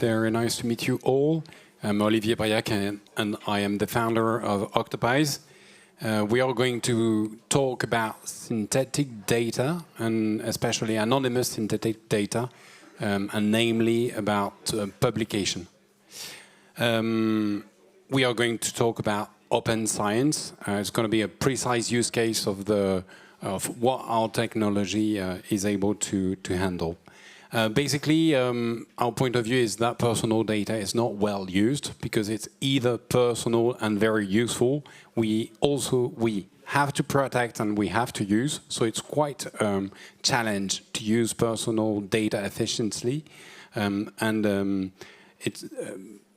Very nice to meet you all. I'm Olivier Breillacq, and I am the founder of Octopize. We are going to talk about synthetic data, and especially anonymous synthetic data, and namely about publication. We are going to talk about open science. It's going to be a precise use case of what our technology is able to handle. Basically, our point of view is that personal data is not well used because it's either personal and very useful. We have to protect and we have to use, so it's quite a challenge to use personal data efficiently.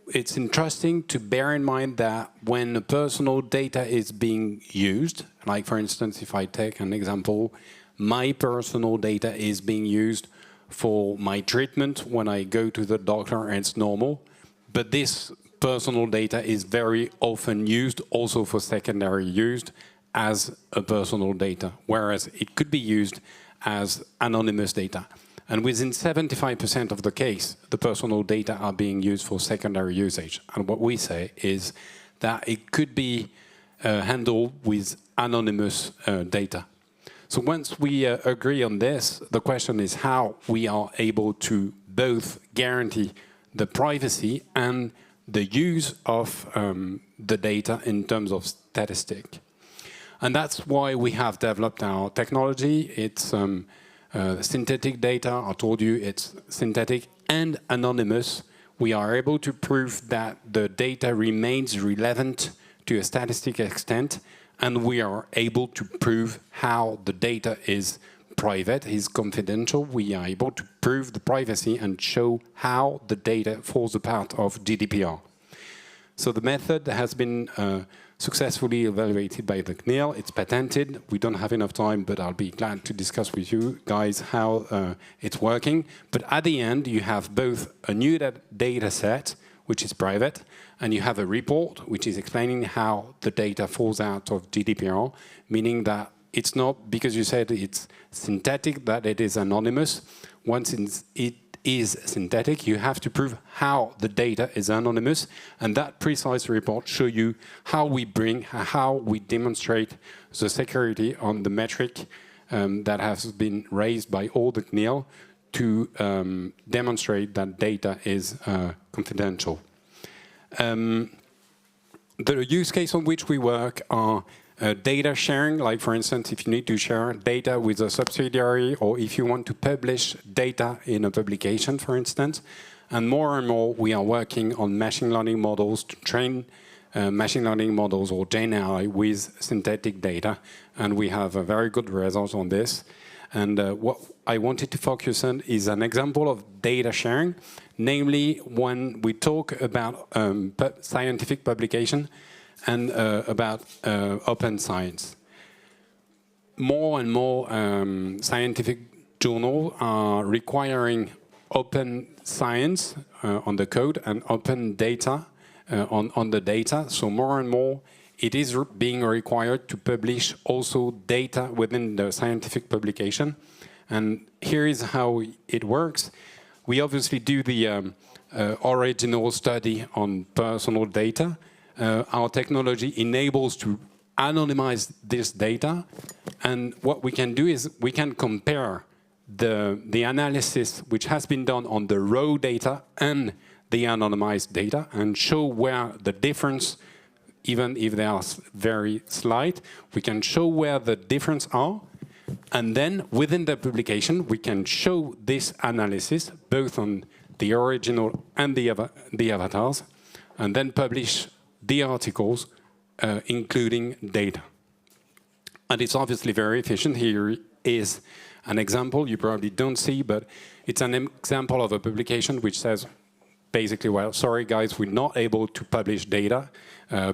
It's interesting to bear in mind that when personal data is being used, like for instance, if I take an example, my personal data is being used for my treatment when I go to the doctor and it's normal, but this personal data is very often used also for secondary use as a personal data, whereas it could be used as anonymous data. And within 75% of the case, the personal data are being used for secondary usage. And what we say is that it could be handled with anonymous data. So once we agree on this, the question is how we are able to both guarantee the privacy and the use of the data in terms of statistic. And that's why we have developed our technology. It's synthetic data. I told you it's synthetic and anonymous. We are able to prove that the data remains relevant to a statistic extent, and we are able to prove how the data is private, is confidential. We are able to prove the privacy and show how the data falls a part of GDPR. So the method has been successfully evaluated by the CNIL. It's patented. We don't have enough time, but I'll be glad to discuss with you guys how it's working. But at the end, you have both a new data set, which is private, and you have a report, which is explaining how the data falls out of GDPR, meaning that it's not because you said it's synthetic that it is anonymous. Once it is synthetic, you have to prove how the data is anonymous, and that precise report shows you how we demonstrate the security on the metric that has been raised by all the CNIL to demonstrate that data is confidential. The use case on which we work are data sharing, like for instance, if you need to share data with a subsidiary or if you want to publish data in a publication, for instance. And more, we are working on machine learning models to train machine learning models or GenAI with synthetic data. And we have a very good results on this. And what I wanted to focus on is an example of data sharing, namely when we talk about scientific publication and about open science. More and more scientific journals are requiring open science on the code and open data on the data. So more and more it is being required to publish also data within the scientific publication. And here is how it works. We obviously do the original study on personal data. Our technology enables to anonymize this data. And what we can do is we can compare the analysis which has been done on the raw data and the anonymized data and show where the difference, even if they are very slight, we can show where the difference are. And then within the publication, we can show this analysis both on the original and the avatars, and then publish the articles, including data. And it's obviously very efficient. Here is an example you probably don't see, but it's an example of a publication which says, basically, well, sorry guys, we're not able to publish data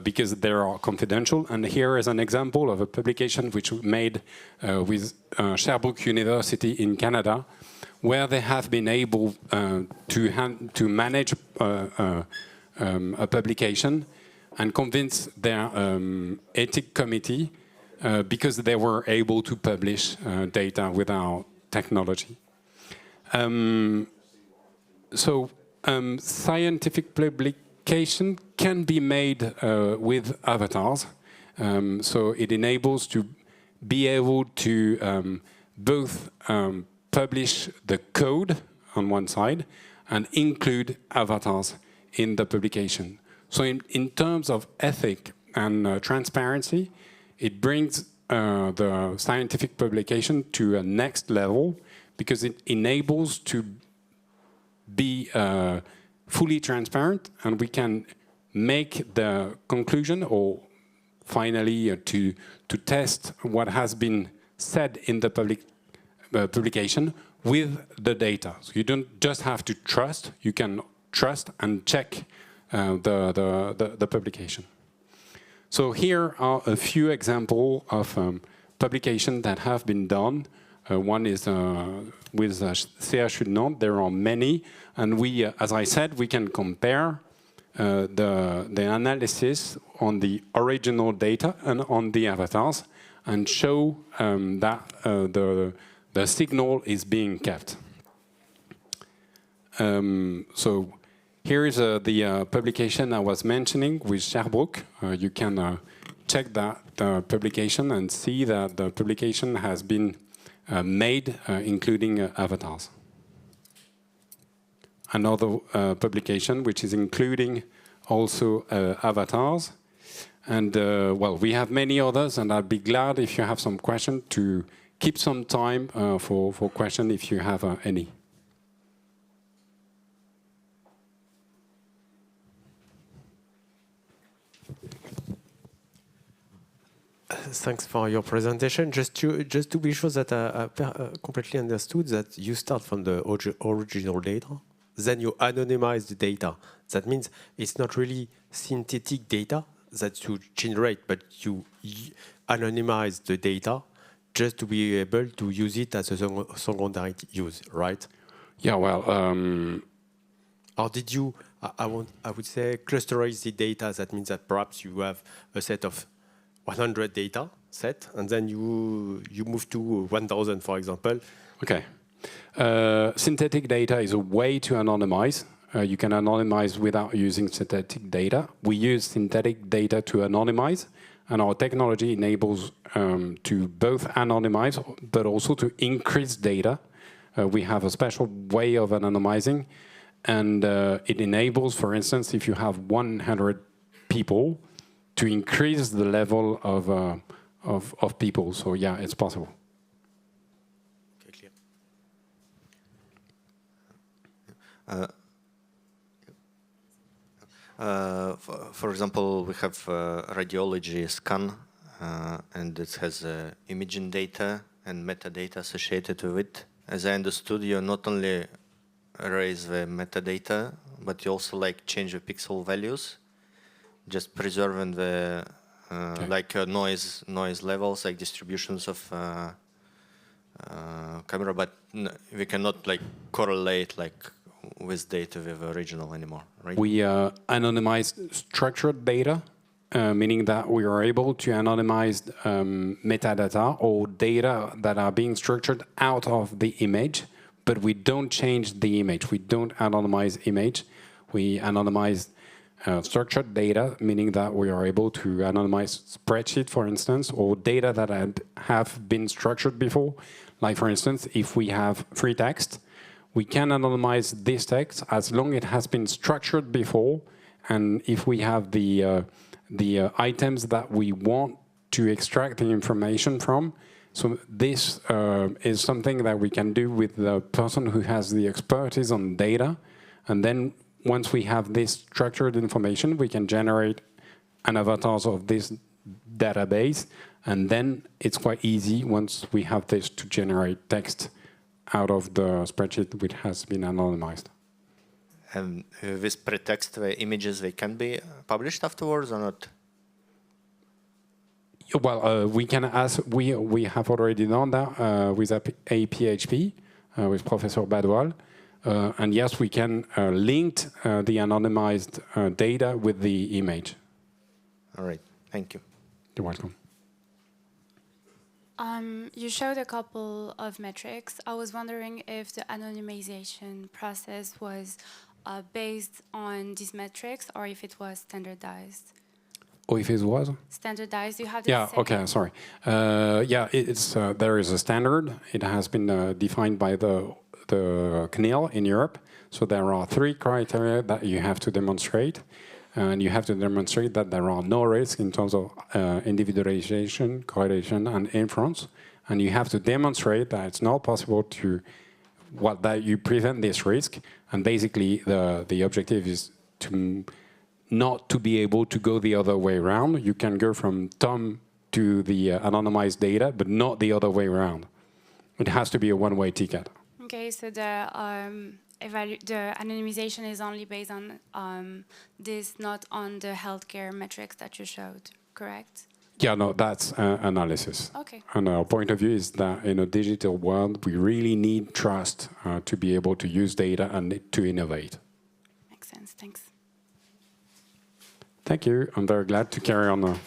because they are confidential. And here is an example of a publication which we made with Sherbrooke University in Canada, where they have been able to manage a publication and convince their ethics committee because they were able to publish data with our technology. So Scientific publication can be made with avatars. So it enables to be able to both publish the code on one side and include avatars in the publication. So in terms of ethic and transparency, it brings the scientific publication to a next level because it enables to be fully transparent, and we can make the conclusion or finally to test what has been said in the publication with the data. So you don't just have to trust, you can trust and check the publication. So here are a few examples of publications that have been done. One is with CHU de Nantes. There are many, and we, as I said, we can compare the analysis on the original data and on the avatars, and show that the signal is being kept. So here is the publication I was mentioning with Sherbrooke. You can check that publication and see that the publication has been made including avatars. Another publication which is including also avatars. And well, we have many others, and I'd be glad if you have some questions to keep some time for questions if you have any. Thanks for your presentation. Just to be sure that I completely understood that you start from the original data, then you anonymize the data. That means it's not really synthetic data that you generate, but you anonymize the data just to be able to use it as a secondary use, right? Yeah, well... or did you, I would say, clusterize the data? That means that perhaps you have a set of 100 data set, and then you move to 1,000, for example. Okay. Synthetic data is a way to anonymize. You can anonymize without using synthetic data. We use synthetic data to anonymize, and our technology enables to both anonymize, but also to increase data. We have a special way of anonymizing, and it enables, for instance, if you have 100 people, to increase the level of people. So yeah, it's possible. Okay, clear. For example, we have radiology scan, and it has imaging data and metadata associated with it. As I understood, you not only erase the metadata, but you also like change the pixel values, just preserving the like noise levels, like distributions of camera, but we cannot like correlate like with data with original anymore, right? We anonymize structured data, meaning that we are able to anonymize metadata or data that are being structured out of the image, but we don't change the image. We don't anonymize image. We anonymize structured data, meaning that we are able to anonymize spreadsheet, for instance, or data that have been structured before. Like, for instance, if we have free text, we can anonymize this text as long as it has been structured before, and if we have the items that we want to extract the information from. So this is something that we can do with the person who has the expertise on data, and then once we have this structured information, we can generate an avatar of this database, and then it's quite easy once we have this to generate text out of the spreadsheet which has been anonymized. And with pretext, the images, they can be published afterwards or not? Well, we can ask. We have already done that with a PhD with Professor Badwal. And yes, we can link the anonymized data with the image. All right, thank you. You're welcome. You showed a couple of metrics. I was wondering if the anonymization process was based on these metrics, or if it was standardized? Or if it was? Standardized, you have the Yeah, same. okay, sorry. There is a standard. It has been defined by the CNIL in Europe. So there are 3 criteria that you have to demonstrate. And you have to demonstrate that there are no risks in terms of individualization, correlation, and inference. And you have to demonstrate that it's not possible to, that you prevent this risk. And basically, the objective is to not to be able to go the other way around. You can go from Tom to the anonymized data, but not the other way around. It has to be a one-way ticket. Okay, so the anonymization is only based on this, not on the healthcare metrics that you showed, correct? Yeah, no, that's analysis. Okay. And our point of view is that in a digital world, we really need trust to be able to use data and to innovate. Makes sense, thanks. Thank you. I'm very glad to carry on.